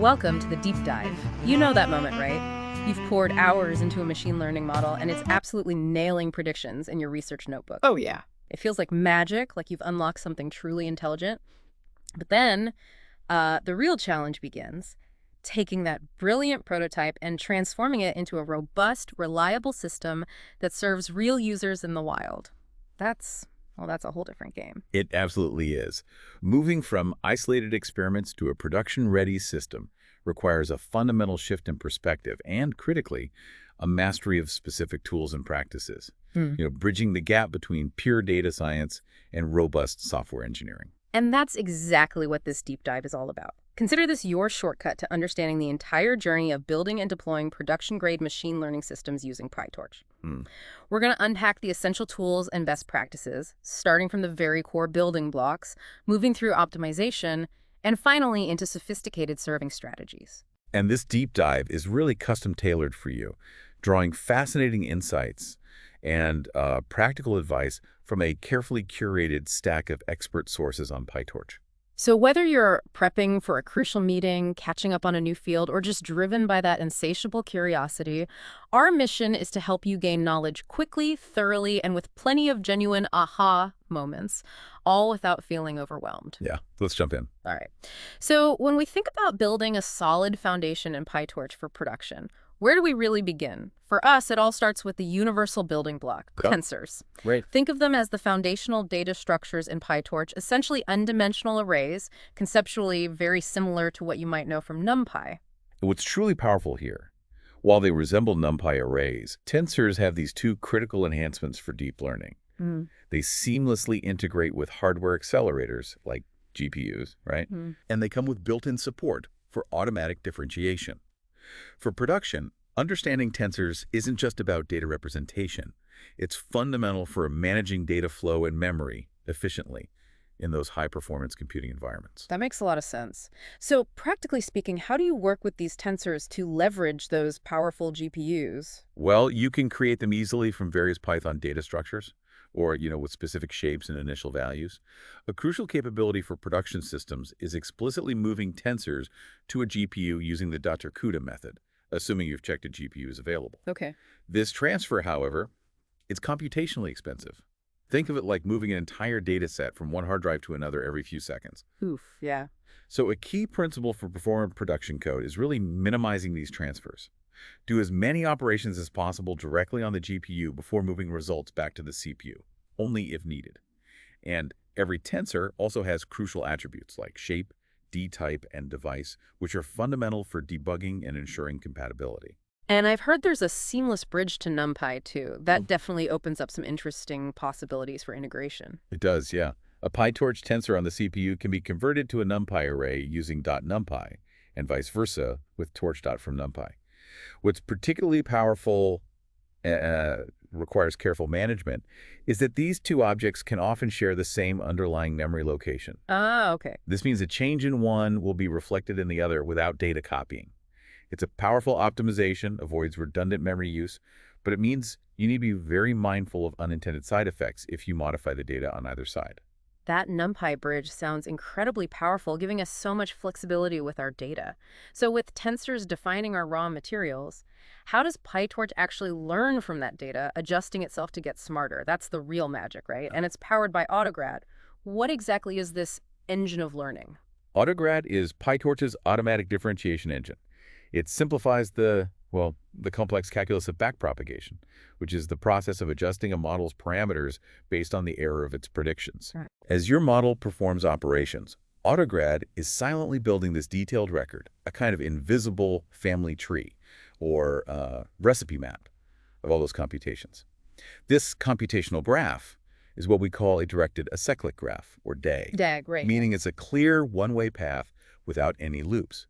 Welcome to the deep dive. You know that moment, right? You've poured hours into a machine learning model and it's absolutely nailing predictions in your research notebook. Oh, yeah. It feels like magic, like you've unlocked something truly intelligent. But then the real challenge begins, taking that brilliant prototype and transforming it into a robust, reliable system that serves real users in the wild. That's a whole different game. It absolutely is. Moving from isolated experiments to a production-ready system requires a fundamental shift in perspective and, critically, a mastery of specific tools and practices. Bridging the gap between pure data science and robust software engineering. And that's exactly what this deep dive is all about. Consider this your shortcut to understanding the entire journey of building and deploying production-grade machine learning systems using PyTorch. We're going to unpack the essential tools and best practices, starting from the very core building blocks, moving through optimization, and finally into sophisticated serving strategies. And this deep dive is really custom-tailored for you, drawing fascinating insights and practical advice from a carefully curated stack of expert sources on PyTorch. So whether you're prepping for a crucial meeting, catching up on a new field, or just driven by that insatiable curiosity, our mission is to help you gain knowledge quickly, thoroughly, and with plenty of genuine aha moments, all without feeling overwhelmed. Yeah, let's jump in. All right. So when we think about building a solid foundation in PyTorch for production, where do we really begin? For us, it all starts with the universal building block, tensors. Right. Think of them as the foundational data structures in PyTorch, essentially n-dimensional arrays, conceptually very similar to what you might know from NumPy. What's truly powerful here, while they resemble NumPy arrays, tensors have these two critical enhancements for deep learning. They seamlessly integrate with hardware accelerators, like GPUs, right? And they come with built-in support for automatic differentiation. For production, understanding tensors isn't just about data representation. It's fundamental for managing data flow and memory efficiently in those high-performance computing environments. That makes a lot of sense. So practically speaking, how do you work with these tensors to leverage those powerful GPUs? Well, you can create them easily from various Python data structures or, with specific shapes and initial values. A crucial capability for production systems is explicitly moving tensors to a GPU using the .CUDA method, assuming you've checked a GPU is available. Okay. This transfer, however, is computationally expensive. Think of it like moving an entire data set from one hard drive to another every few seconds. Oof, yeah. So a key principle for performant production code is really minimizing these transfers. Do as many operations as possible directly on the GPU before moving results back to the CPU, only if needed. And every tensor also has crucial attributes like shape, D-type, and device, which are fundamental for debugging and ensuring compatibility. And I've heard there's a seamless bridge to NumPy, too. That definitely opens up some interesting possibilities for integration. It does, yeah. A PyTorch tensor on the CPU can be converted to a NumPy array using .NumPy, and vice versa with torch.from NumPy. What's particularly powerful, requires careful management, is that these two objects can often share the same underlying memory location. Ah, okay. This means a change in one will be reflected in the other without data copying. It's a powerful optimization, avoids redundant memory use, but it means you need to be very mindful of unintended side effects if you modify the data on either side. That NumPy bridge sounds incredibly powerful, giving us so much flexibility with our data. So with tensors defining our raw materials, how does PyTorch actually learn from that data, adjusting itself to get smarter? That's the real magic, right? And it's powered by Autograd. What exactly is this engine of learning? Autograd is PyTorch's automatic differentiation engine. It simplifies the complex calculus of backpropagation, which is the process of adjusting a model's parameters based on the error of its predictions. Right. As your model performs operations, Autograd is silently building this detailed record, a kind of invisible family tree or recipe map of all those computations. This computational graph is what we call a directed acyclic graph, or DAG. DAG, right. Meaning it's a clear one-way path without any loops.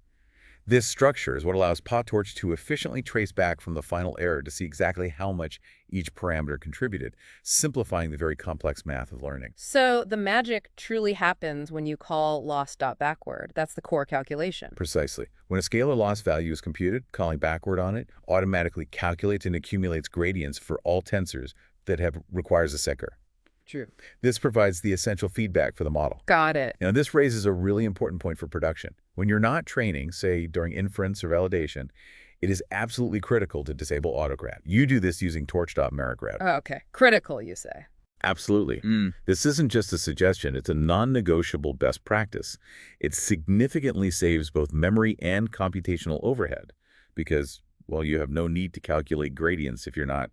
This structure is what allows PyTorch to efficiently trace back from the final error to see exactly how much each parameter contributed, simplifying the very complex math of learning. So the magic truly happens when you call loss.backward. That's the core calculation. Precisely. When a scalar loss value is computed, calling backward on it automatically calculates and accumulates gradients for all tensors that requires a seeker. True. This provides the essential feedback for the model. Got it. Now, this raises a really important point for production. When you're not training, say during inference or validation, it is absolutely critical to disable Autograd. You do this using torch.Marograd. Oh, okay. Critical, you say. Absolutely. This isn't just a suggestion, it's a non-negotiable best practice. It significantly saves both memory and computational overhead because, well, you have no need to calculate gradients if you're not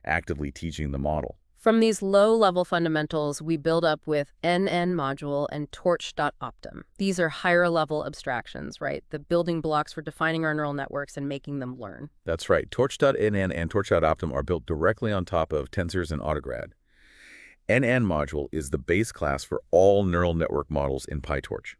actively teaching the model. From these low-level fundamentals, we build up with nn.Module and torch.optim. These are higher-level abstractions, right? The building blocks for defining our neural networks and making them learn. That's right. Torch.nn and torch.optim are built directly on top of Tensors and Autograd. nn.Module is the base class for all neural network models in PyTorch.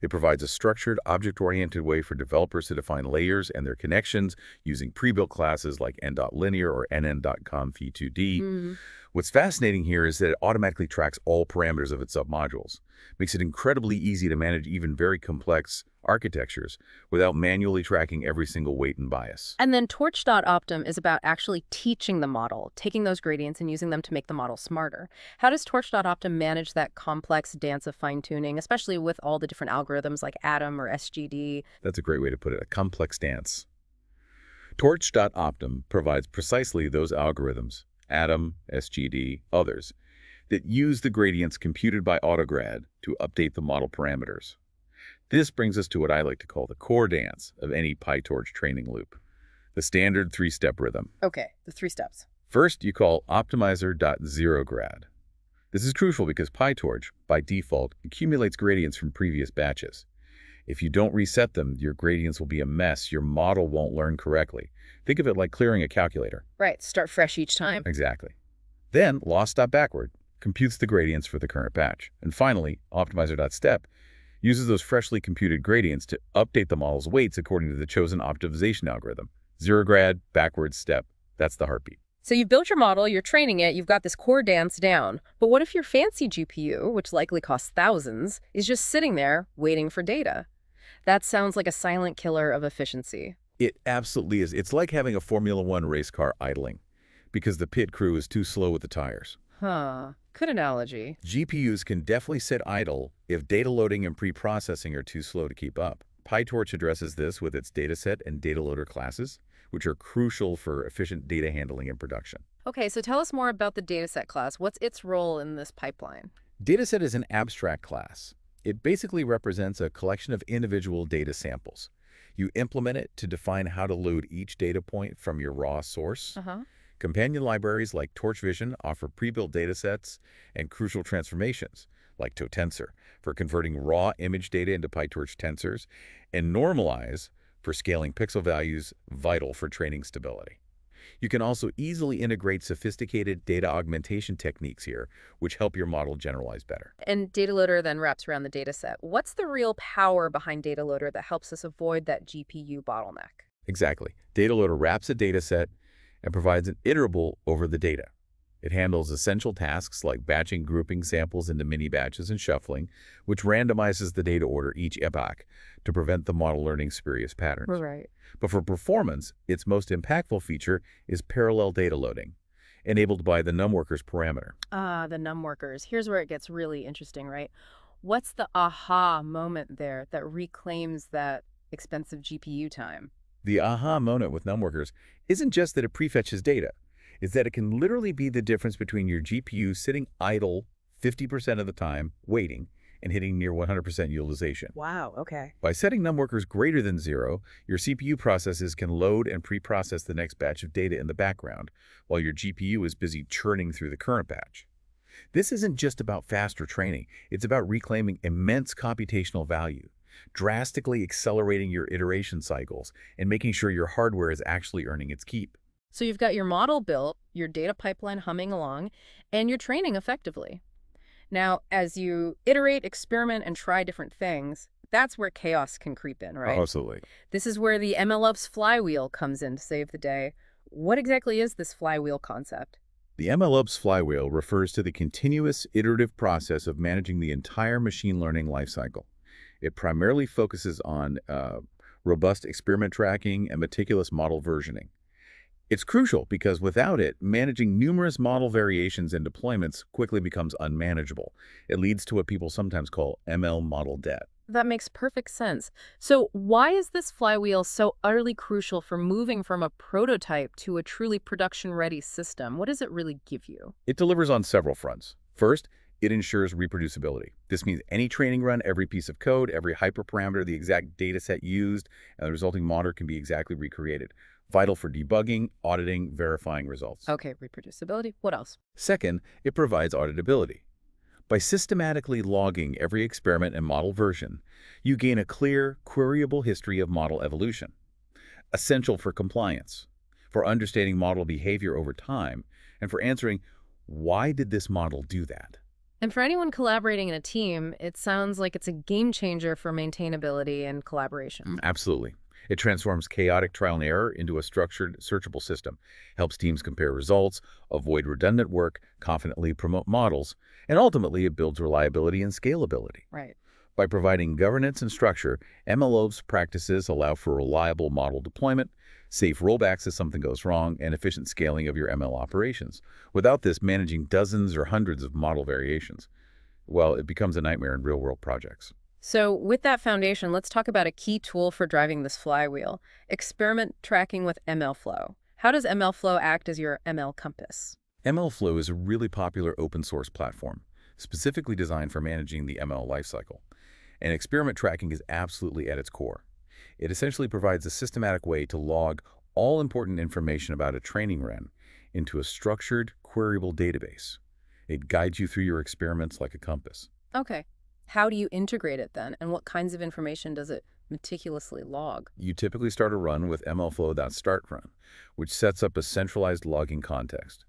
It provides a structured, object-oriented way for developers to define layers and their connections using pre-built classes like n.linear or nn.conv2d. What's fascinating here is that it automatically tracks all parameters of its submodules. Makes it incredibly easy to manage even very complex architectures without manually tracking every single weight and bias. And then torch.optim is about actually teaching the model, taking those gradients and using them to make the model smarter. How does torch.optim manage that complex dance of fine-tuning, especially with all the different algorithms like Atom or SGD? That's a great way to put it, a complex dance. Torch.optim provides precisely those algorithms, Atom, SGD, others, that use the gradients computed by Autograd to update the model parameters. This brings us to what I like to call the core dance of any PyTorch training loop, the standard three-step rhythm. Okay, the 3 steps. First, you call optimizer.zeroGrad. This is crucial because PyTorch, by default, accumulates gradients from previous batches. If you don't reset them, your gradients will be a mess. Your model won't learn correctly. Think of it like clearing a calculator. Right, start fresh each time. Exactly. Then, loss.backward computes the gradients for the current batch. And finally, optimizer.step uses those freshly computed gradients to update the model's weights according to the chosen optimization algorithm. ZeroGrad, backward step, that's the heartbeat. So you've built your model, you're training it, you've got this core dance down. But what if your fancy GPU, which likely costs thousands, is just sitting there waiting for data? That sounds like a silent killer of efficiency. It absolutely is. It's like having a Formula One race car idling because the pit crew is too slow with the tires. Huh. Good analogy. GPUs can definitely sit idle if data loading and pre-processing are too slow to keep up. PyTorch addresses this with its dataset and data loader classes, which are crucial for efficient data handling in production. Okay, so tell us more about the dataset class. What's its role in this pipeline? Dataset is an abstract class. It basically represents a collection of individual data samples. You implement it to define how to load each data point from your raw source. Companion libraries like TorchVision offer pre-built datasets and crucial transformations, like ToTensor, for converting raw image data into PyTorch tensors, and Normalize for scaling pixel values vital for training stability. You can also easily integrate sophisticated data augmentation techniques here, which help your model generalize better. And data loader then wraps around the dataset. What's the real power behind data loader that helps us avoid that GPU bottleneck? Exactly. Data loader wraps a dataset and provides an iterable over the data. It handles essential tasks like batching, grouping samples into mini batches, and shuffling, which randomizes the data order each epoch to prevent the model learning spurious patterns. Right. But for performance, its most impactful feature is parallel data loading, enabled by the numWorkers parameter. The numWorkers. Here's where it gets really interesting, right? What's the aha moment there that reclaims that expensive GPU time? The aha moment with numWorkers isn't just that it prefetches data. It's that it can literally be the difference between your GPU sitting idle 50% of the time, waiting, and hitting near 100% utilization. Wow, okay. By setting numWorkers greater than 0, your CPU processes can load and pre-process the next batch of data in the background, while your GPU is busy churning through the current batch. This isn't just about faster training. It's about reclaiming immense computational value, drastically accelerating your iteration cycles, and making sure your hardware is actually earning its keep. So you've got your model built, your data pipeline humming along, and you're training effectively. Now, as you iterate, experiment, and try different things, that's where chaos can creep in, right? Absolutely. This is where the MLOps flywheel comes in to save the day. What exactly is this flywheel concept? The MLOps flywheel refers to the continuous iterative process of managing the entire machine learning lifecycle. It primarily focuses on robust experiment tracking and meticulous model versioning. It's crucial because without it, managing numerous model variations and deployments quickly becomes unmanageable. It leads to what people sometimes call ML model debt. That makes perfect sense. So why is this flywheel so utterly crucial for moving from a prototype to a truly production-ready system? What does it really give you? It delivers on several fronts. First, it ensures reproducibility. This means any training run, every piece of code, every hyperparameter, the exact data set used, and the resulting model can be exactly recreated. Vital for debugging, auditing, verifying results. Okay, reproducibility. What else? Second, it provides auditability. By systematically logging every experiment and model version, you gain a clear, queryable history of model evolution, essential for compliance, for understanding model behavior over time, and for answering, why did this model do that? And for anyone collaborating in a team, it sounds like it's a game changer for maintainability and collaboration. Absolutely. It transforms chaotic trial and error into a structured, searchable system, helps teams compare results, avoid redundant work, confidently promote models, and ultimately it builds reliability and scalability. Right. By providing governance and structure, MLOps practices allow for reliable model deployment, safe rollbacks if something goes wrong, and efficient scaling of your ML operations. Without this, managing dozens or hundreds of model variations, well, it becomes a nightmare in real-world projects. So with that foundation, let's talk about a key tool for driving this flywheel, experiment tracking with MLflow. How does MLflow act as your ML compass? MLflow is a really popular open-source platform, specifically designed for managing the ML lifecycle. And experiment tracking is absolutely at its core. It essentially provides a systematic way to log all important information about a training run into a structured, queryable database. It guides you through your experiments like a compass. Okay. How do you integrate it then, and what kinds of information does it meticulously log? You typically start a run with MLflow.startRun, which sets up a centralized logging context.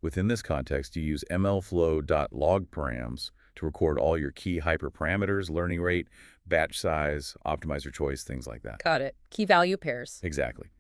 Within this context, you use MLflow.logparams to record all your key hyperparameters, learning rate, batch size, optimizer choice, things like that. Got it. Key value pairs. Exactly.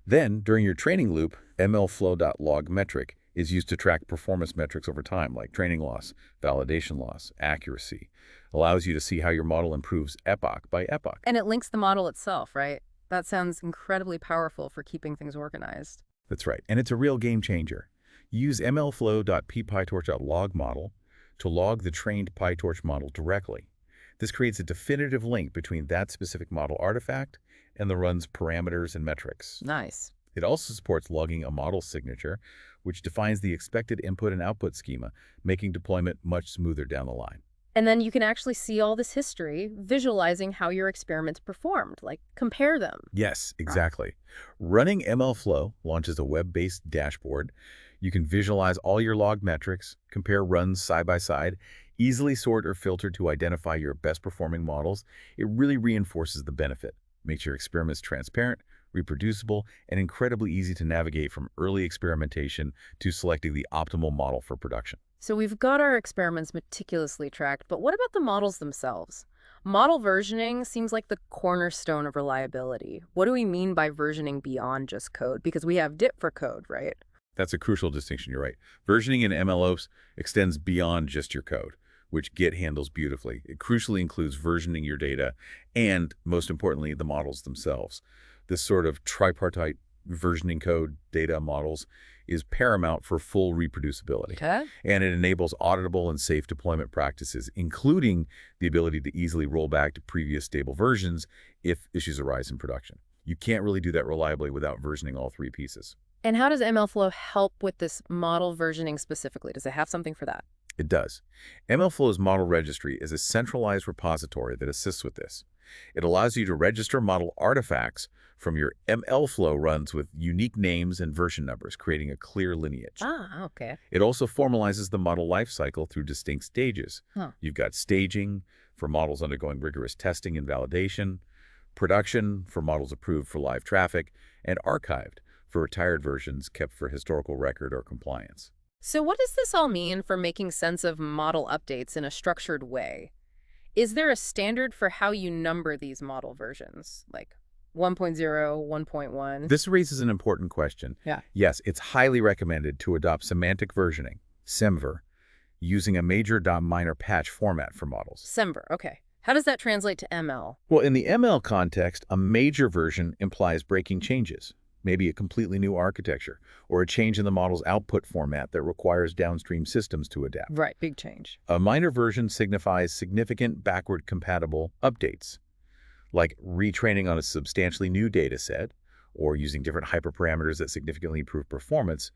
Then, during your training loop, MLflow.logMetric is used to track performance metrics over time, like training loss, validation loss, accuracy. Allows you to see how your model improves epoch by epoch. And it links the model itself, right? That sounds incredibly powerful for keeping things organized. That's right, and it's a real game changer. Use MLflow.pytorch.log model to log the trained PyTorch model directly. This creates a definitive link between that specific model artifact and the run's parameters and metrics. Nice. It also supports logging a model signature, which defines the expected input and output schema, making deployment much smoother down the line. And then you can actually see all this history, visualizing how your experiments performed, like compare them. Yes, exactly. Running MLflow launches a web-based dashboard. You can visualize all your log metrics, compare runs side by side, easily sort or filter to identify your best performing models. It really reinforces the benefit, makes your experiments transparent, reproducible, and incredibly easy to navigate from early experimentation to selecting the optimal model for production. So we've got our experiments meticulously tracked, but what about the models themselves? Model versioning seems like the cornerstone of reliability. What do we mean by versioning beyond just code? Because we have dip for code, right? That's a crucial distinction, you're right. Versioning in MLOps extends beyond just your code, which Git handles beautifully. It crucially includes versioning your data and, most importantly, the models themselves. This sort of tripartite versioning code, data, models is paramount for full reproducibility. Okay. And it enables auditable and safe deployment practices, including the ability to easily roll back to previous stable versions if issues arise in production. You can't really do that reliably without versioning all three pieces. And how does MLflow help with this model versioning specifically? Does it have something for that? It does. MLflow's model registry is a centralized repository that assists with this. It allows you to register model artifacts from your MLflow runs with unique names and version numbers, creating a clear lineage. Ah, okay. It also formalizes the model lifecycle through distinct stages. You've got staging for models undergoing rigorous testing and validation, production for models approved for live traffic, and archived for retired versions kept for historical record or compliance. So what does this all mean for making sense of model updates in a structured way? Is there a standard for how you number these model versions, like 1.0, 1.1? This raises an important question. Yeah. Yes, it's highly recommended to adopt semantic versioning, SEMVer, using a major.minor patch format for models. SEMVer, okay. How does that translate to ML? Well, in the ML context, a major version implies breaking changes. maybe a completely new architecture, or a change in the model's output format that requires downstream systems to adapt. Right, big change. A minor version signifies significant backward-compatible updates, like retraining on a substantially new data set, or using different hyperparameters that significantly improve performance,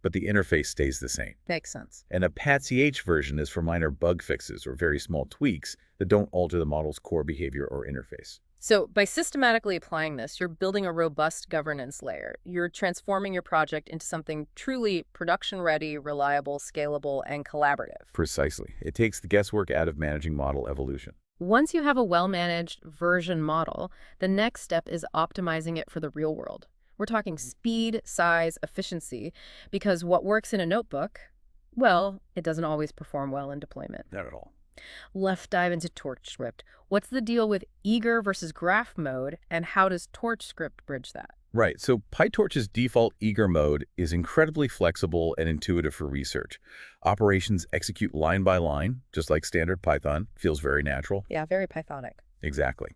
but the interface stays the same. Makes sense. And a PATCH version is for minor bug fixes or very small tweaks that don't alter the model's core behavior or interface. So by systematically applying this, you're building a robust governance layer. You're transforming your project into something truly production-ready, reliable, scalable, and collaborative. Precisely. It takes the guesswork out of managing model evolution. Once you have a well-managed version model, the next step is optimizing it for the real world. We're talking speed, size, efficiency, because what works in a notebook, well, it doesn't always perform well in deployment. Not at all. Let's dive into TorchScript. What's the deal with eager versus graph mode, and how does TorchScript bridge that? Right, so PyTorch's default eager mode is incredibly flexible and intuitive for research. Operations execute line by line, just like standard Python. Feels very natural. Yeah, very Pythonic. Exactly.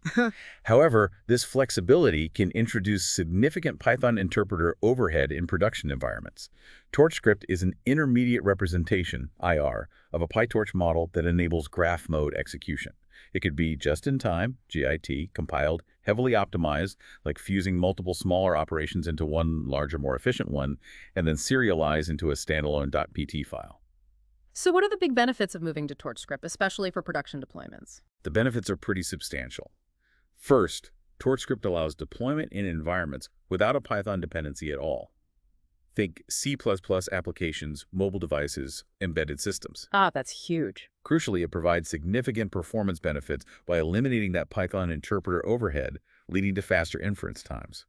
However, this flexibility can introduce significant Python interpreter overhead in production environments. TorchScript is an intermediate representation, IR, of a PyTorch model that enables graph mode execution. It could be just-in-time, JIT, compiled, heavily optimized, like fusing multiple smaller operations into one larger, more efficient one, and then serialized into a standalone .pt file. So what are the big benefits of moving to TorchScript, especially for production deployments? The benefits are pretty substantial. First, TorchScript allows deployment in environments without a Python dependency at all. Think C++ applications, mobile devices, embedded systems. Ah, that's huge. Crucially, it provides significant performance benefits by eliminating that Python interpreter overhead, leading to faster inference times.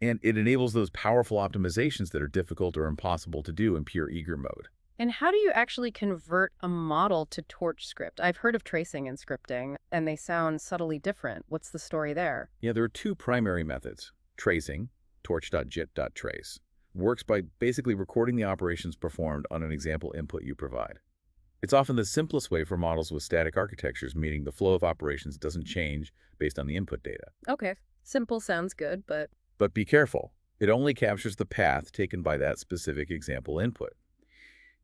And it enables those powerful optimizations that are difficult or impossible to do in pure eager mode. And how do you actually convert a model to TorchScript? I've heard of tracing and scripting, and they sound subtly different. What's the story there? Yeah, there are two primary methods. Tracing, torch.jit.trace, works by basically recording the operations performed on an example input you provide. It's often the simplest way for models with static architectures, meaning the flow of operations doesn't change based on the input data. Okay, simple sounds good, but... But be careful. It only captures the path taken by that specific example input.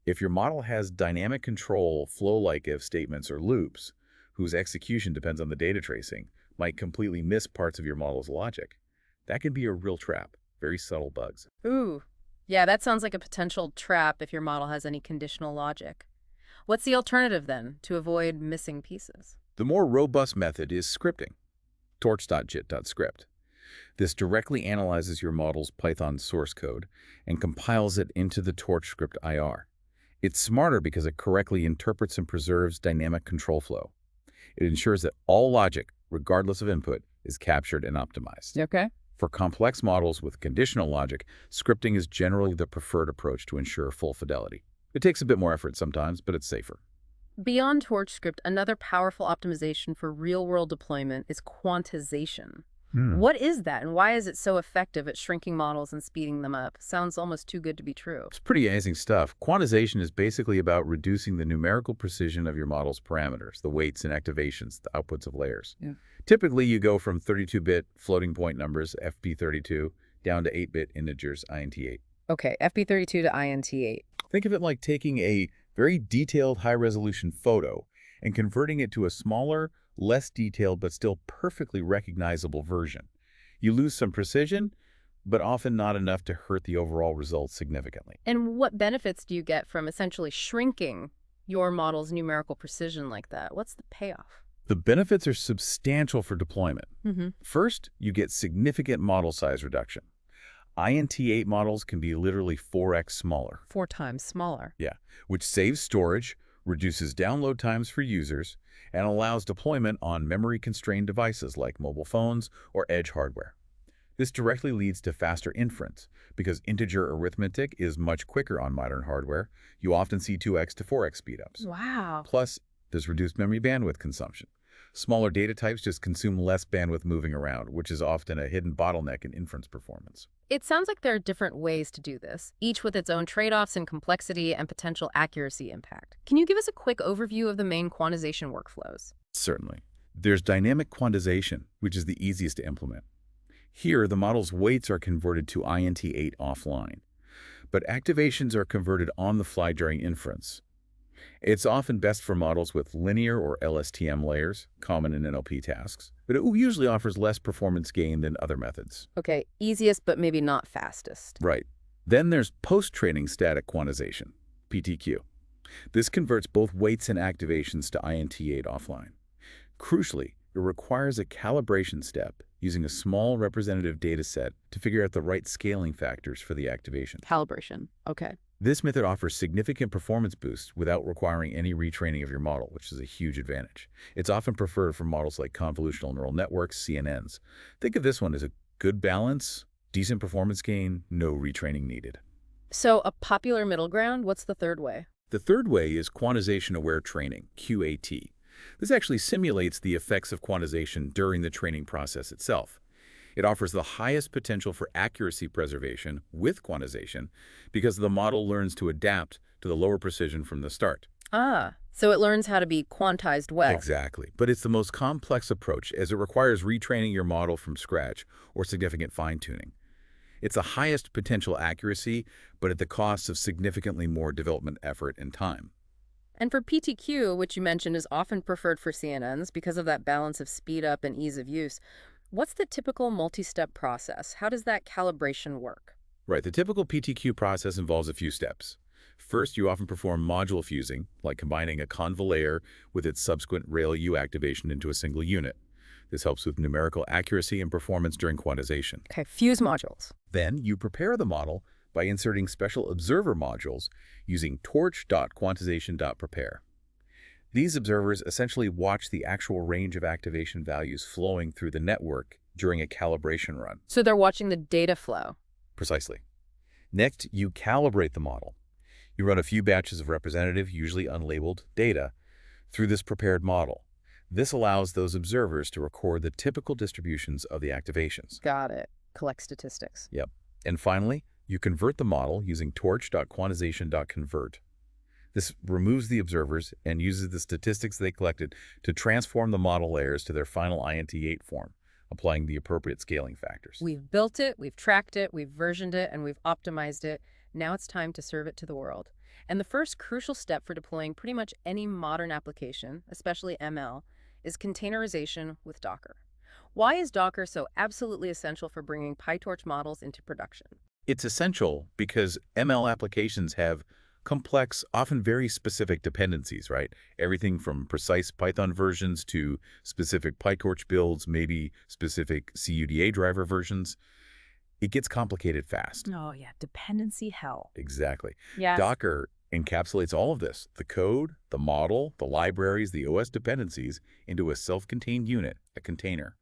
If your model has dynamic control, flow-like if statements or loops, whose execution depends on the data tracing, might completely miss parts of your model's logic. That can be a real trap. Very subtle bugs. Ooh, yeah, that sounds like a potential trap if your model has any conditional logic. What's the alternative, then, to avoid missing pieces? The more robust method is scripting, torch.jit.script. This directly analyzes your model's Python source code and compiles it into the TorchScript IR. It's smarter because it correctly interprets and preserves dynamic control flow. It ensures that all logic, regardless of input, is captured and optimized. Okay. For complex models with conditional logic, scripting is generally the preferred approach to ensure full fidelity. It takes a bit more effort sometimes, but it's safer. Beyond TorchScript, another powerful optimization for real-world deployment is quantization. What is that, and why is it so effective at shrinking models and speeding them up? Sounds almost too good to be true. It's pretty amazing stuff. Quantization is basically about reducing the numerical precision of your model's parameters, the weights and activations, the outputs of layers. Yeah. Typically, you go from 32-bit floating point numbers, FP32, down to 8-bit integers, INT8. Okay, FP32 to INT8. Think of it like taking a very detailed high-resolution photo and converting it to a smaller, less detailed, but still perfectly recognizable version. You lose some precision, but often not enough to hurt the overall results significantly. And what benefits do you get from essentially shrinking your model's numerical precision like that? What's the payoff? The benefits are substantial for deployment. Mm-hmm. First, you get significant model size reduction. INT8 models can be literally 4x smaller. 4 times smaller. Yeah, which saves storage, reduces download times for users, and allows deployment on memory-constrained devices like mobile phones or edge hardware. This directly leads to faster inference. Because integer arithmetic is much quicker on modern hardware, you often see 2x to 4x speedups. Wow. Plus, there's reduced memory bandwidth consumption. Smaller data types just consume less bandwidth moving around, which is often a hidden bottleneck in inference performance. It sounds like there are different ways to do this, each with its own trade-offs in complexity and potential accuracy impact. Can you give us a quick overview of the main quantization workflows? Certainly. There's dynamic quantization, which is the easiest to implement. Here, the model's weights are converted to int8 offline, but activations are converted on the fly during inference. It's often best for models with linear or LSTM layers, common in NLP tasks, but it usually offers less performance gain than other methods. Okay, easiest but maybe not fastest. Right. Then there's post-training static quantization, PTQ. This converts both weights and activations to int8 offline. Crucially, it requires a calibration step using a small representative data set to figure out the right scaling factors for the activation. Calibration. Okay. This method offers significant performance boosts without requiring any retraining of your model, which is a huge advantage. It's often preferred for models like convolutional neural networks, CNNs. Think of this one as a good balance, decent performance gain, no retraining needed. So a popular middle ground, what's the third way? The third way is quantization-aware training, QAT. This actually simulates the effects of quantization during the training process itself. It offers the highest potential for accuracy preservation with quantization because the model learns to adapt to the lower precision from the start. Ah, so it learns how to be quantized well. Exactly. But it's the most complex approach as it requires retraining your model from scratch or significant fine-tuning. It's the highest potential accuracy, but at the cost of significantly more development effort and time. And for PTQ, which you mentioned is often preferred for CNNs because of that balance of speed up and ease of use, what's the typical multi-step process? How does that calibration work? Right. The typical PTQ process involves a few steps. First, you often perform module fusing, like combining a conv layer with its subsequent RailU activation into a single unit. This helps with numerical accuracy and performance during quantization. Okay, fuse modules. Then you prepare the model by inserting special observer modules using torch.quantization.prepare. These observers essentially watch the actual range of activation values flowing through the network during a calibration run. So they're watching the data flow. Precisely. Next, you calibrate the model. You run a few batches of representative, usually unlabeled, data through this prepared model. This allows those observers to record the typical distributions of the activations. Got it. Collect statistics. Yep. And finally, you convert the model using torch.quantization.convert. This removes the observers and uses the statistics they collected to transform the model layers to their final int8 form, applying the appropriate scaling factors. We've built it, we've tracked it, we've versioned it, and we've optimized it. Now it's time to serve it to the world. And the first crucial step for deploying pretty much any modern application, especially ML, is containerization with Docker. Why is Docker so absolutely essential for bringing PyTorch models into production? It's essential because ML applications have complex, often very specific dependencies, right? Everything from precise Python versions to specific PyTorch builds, maybe specific CUDA driver versions. It gets complicated fast. Oh, yeah. Dependency hell. Exactly. Yes. Docker encapsulates all of this, the code, the model, the libraries, the OS dependencies, into a self-contained unit, a container.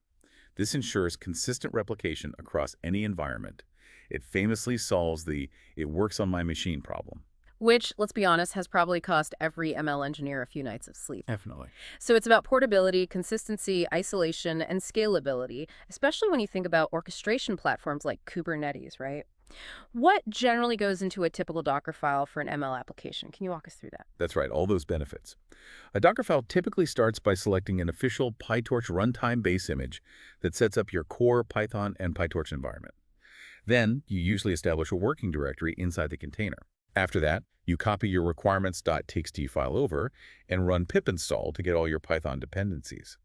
This ensures consistent replication across any environment. It famously solves the "it works on my machine" problem. Which, let's be honest, has probably cost every ML engineer a few nights of sleep. Definitely. So it's about portability, consistency, isolation, and scalability, especially when you think about orchestration platforms like Kubernetes, right? What generally goes into a typical Docker file for an ML application? Can you walk us through that? That's right, all those benefits. A Docker file typically starts by selecting an official PyTorch runtime base image that sets up your core Python and PyTorch environment. Then, you usually establish a working directory inside the container. After that, you copy your requirements.txt file over and run pip install to get all your Python dependencies.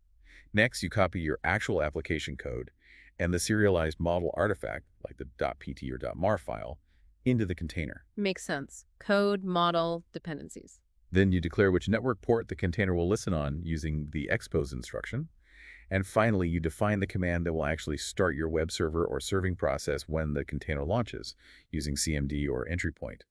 Next, you copy your actual application code and the serialized model artifact, like the .pt or .mar file, into the container. Makes sense. Code, model, dependencies. Then you declare which network port the container will listen on using the expose instruction. And finally, you define the command that will actually start your web server or serving process when the container launches, using CMD or entry point.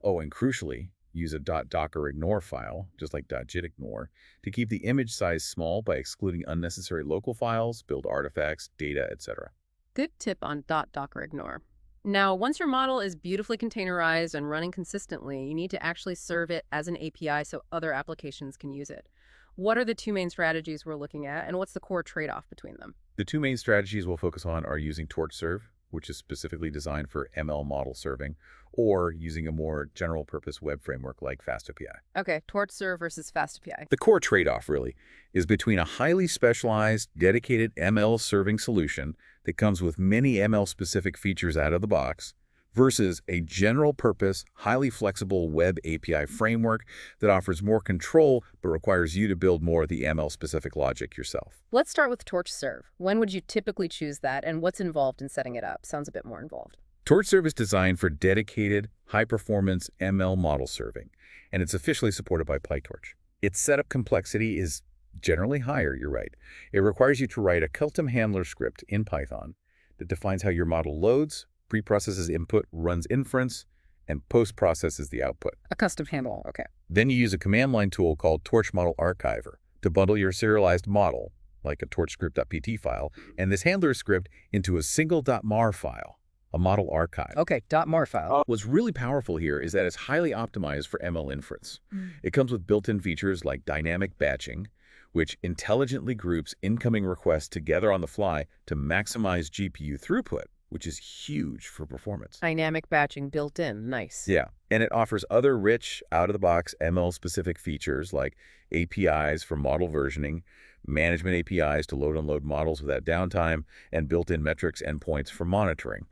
Oh, and crucially, use a .dockerignore file, just like .jitignore, to keep the image size small by excluding unnecessary local files, build artifacts, data, etc. Good tip on .dockerignore. Now, once your model is beautifully containerized and running consistently, you need to actually serve it as an API so other applications can use it. What are the two main strategies we're looking at, and what's the core trade-off between them? The two main strategies we'll focus on are using TorchServe, which is specifically designed for ML model serving, or using a more general-purpose web framework like FastAPI. Okay, TorchServe versus FastAPI. The core trade-off, really, is between a highly specialized, dedicated ML serving solution that comes with many ML-specific features out of the box versus a general-purpose, highly flexible web API framework that offers more control but requires you to build more of the ML-specific logic yourself. Let's start with TorchServe. When would you typically choose that, and what's involved in setting it up? Sounds a bit more involved. TorchServe is designed for dedicated, high-performance ML model serving, and it's officially supported by PyTorch. Its setup complexity is generally higher, you're right. It requires you to write a custom handler script in Python that defines how your model loads, pre-processes input, runs inference, and post-processes the output. A custom handle, okay. Then you use a command line tool called Torch Model Archiver to bundle your serialized model, like a TorchScript.pt file, and this handler script into a single .mar file, a model archive. Okay, .mar file. What's really powerful here is that it's highly optimized for ML inference. It comes with built-in features like dynamic batching, which intelligently groups incoming requests together on the fly to maximize GPU throughput, which is huge for performance. Dynamic batching built in, nice. Yeah, and it offers other rich, out-of-the-box ML-specific features like APIs for model versioning, management APIs to load and unload models without downtime, and built-in metrics endpoints for monitoring.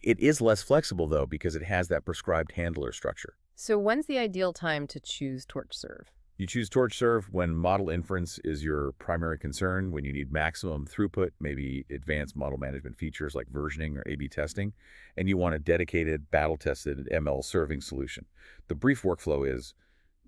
It is less flexible, though, because it has that prescribed handler structure. So when's the ideal time to choose TorchServe? You choose TorchServe when model inference is your primary concern, when you need maximum throughput, maybe advanced model management features like versioning or A/B testing, and you want a dedicated, battle-tested ML serving solution. The brief workflow is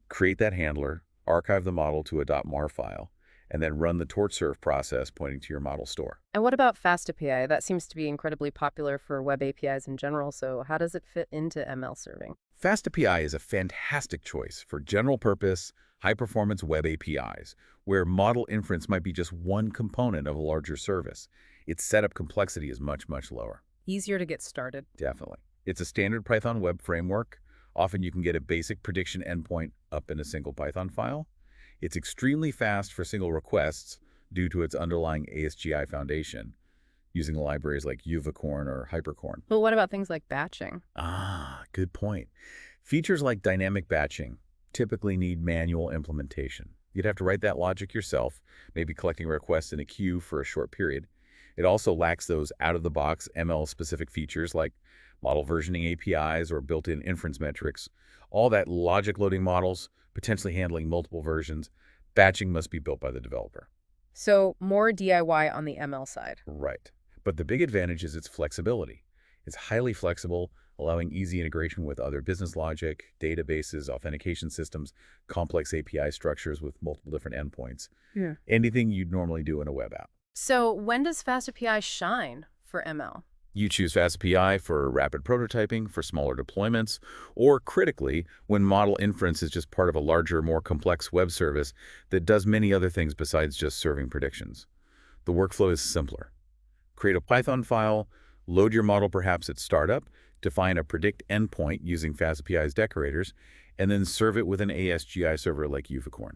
create that handler, archive the model to a .mar file, and then run the TorchServe process pointing to your model store. And what about FastAPI? That seems to be incredibly popular for web APIs in general, so how does it fit into ML serving? FastAPI is a fantastic choice for general-purpose, high-performance web APIs, where model inference might be just one component of a larger service. Its setup complexity is much, much lower. Easier to get started. Definitely. It's a standard Python web framework. Often you can get a basic prediction endpoint up in a single Python file. It's extremely fast for single requests due to its underlying ASGI foundation, using libraries like Uvicorn or Hypercorn. But what about things like batching? Good point. Features like dynamic batching typically need manual implementation. You'd have to write that logic yourself, maybe collecting requests in a queue for a short period. It also lacks those out-of-the-box ML-specific features like model versioning APIs or built-in inference metrics. All that logic loading models, potentially handling multiple versions. Batching must be built by the developer. So more DIY on the ML side. Right. But the big advantage is its flexibility. It's highly flexible, allowing easy integration with other business logic, databases, authentication systems, complex API structures with multiple different endpoints. Yeah. Anything you'd normally do in a web app. So when does FastAPI shine for ML? You choose FastAPI for rapid prototyping, for smaller deployments, or critically, when model inference is just part of a larger, more complex web service that does many other things besides just serving predictions. The workflow is simpler. Create a Python file, load your model perhaps at startup, define a predict endpoint using FastAPI's decorators, and then serve it with an ASGI server like Uvicorn.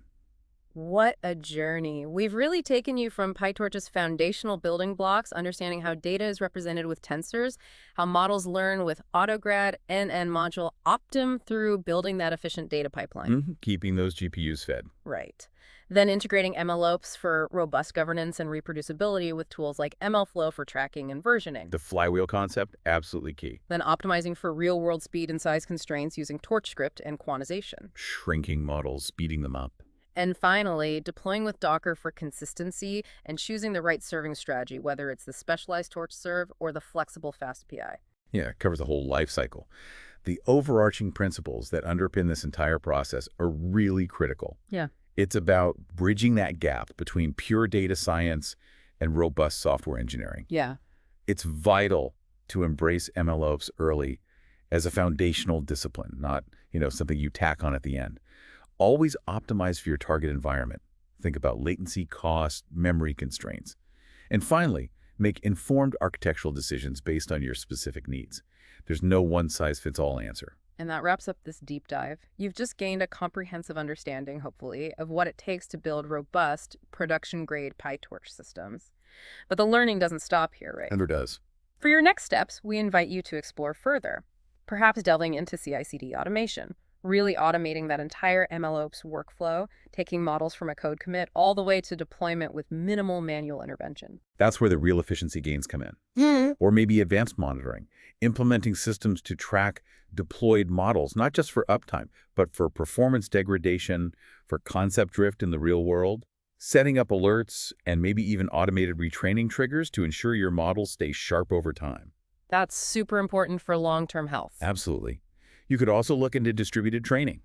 What a journey. We've really taken you from PyTorch's foundational building blocks, understanding how data is represented with tensors, how models learn with Autograd, nn.Module, optim, through building that efficient data pipeline. Keeping those GPUs fed. Right. Then integrating MLOps for robust governance and reproducibility with tools like MLflow for tracking and versioning. The flywheel concept, absolutely key. Then optimizing for real-world speed and size constraints using TorchScript and Quantization. Shrinking models, speeding them up. And finally, deploying with Docker for consistency and choosing the right serving strategy, whether it's the specialized TorchServe or the flexible FastAPI. Yeah, it covers the whole life cycle. The overarching principles that underpin this entire process are really critical. Yeah. It's about bridging that gap between pure data science and robust software engineering. Yeah. It's vital to embrace MLOps early as a foundational discipline, not, something you tack on at the end. Always optimize for your target environment. Think about latency, cost, memory constraints. And finally, make informed architectural decisions based on your specific needs. There's no one-size-fits-all answer. And that wraps up this deep dive. You've just gained a comprehensive understanding, hopefully, of what it takes to build robust, production-grade PyTorch systems. But the learning doesn't stop here, right? Never does. For your next steps, we invite you to explore further, perhaps delving into CI/CD automation, really automating that entire MLOps workflow, taking models from a code commit all the way to deployment with minimal manual intervention. That's where the real efficiency gains come in. Or maybe advanced monitoring, implementing systems to track deployed models, not just for uptime, but for performance degradation, for concept drift in the real world, setting up alerts, and maybe even automated retraining triggers to ensure your models stay sharp over time. That's super important for long-term health. Absolutely. You could also look into distributed training.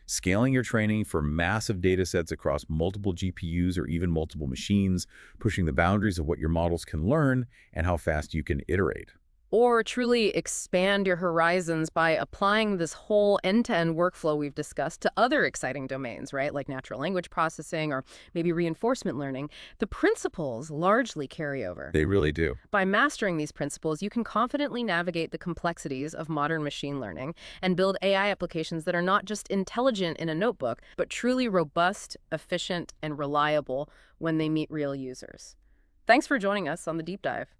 Scaling your training for massive data sets across multiple GPUs or even multiple machines, pushing the boundaries of what your models can learn and how fast you can iterate. Or truly expand your horizons by applying this whole end-to-end workflow we've discussed to other exciting domains, right? Like natural language processing or maybe reinforcement learning. The principles largely carry over. They really do. By mastering these principles, you can confidently navigate the complexities of modern machine learning and build AI applications that are not just intelligent in a notebook, but truly robust, efficient, and reliable when they meet real users. Thanks for joining us on the Deep Dive.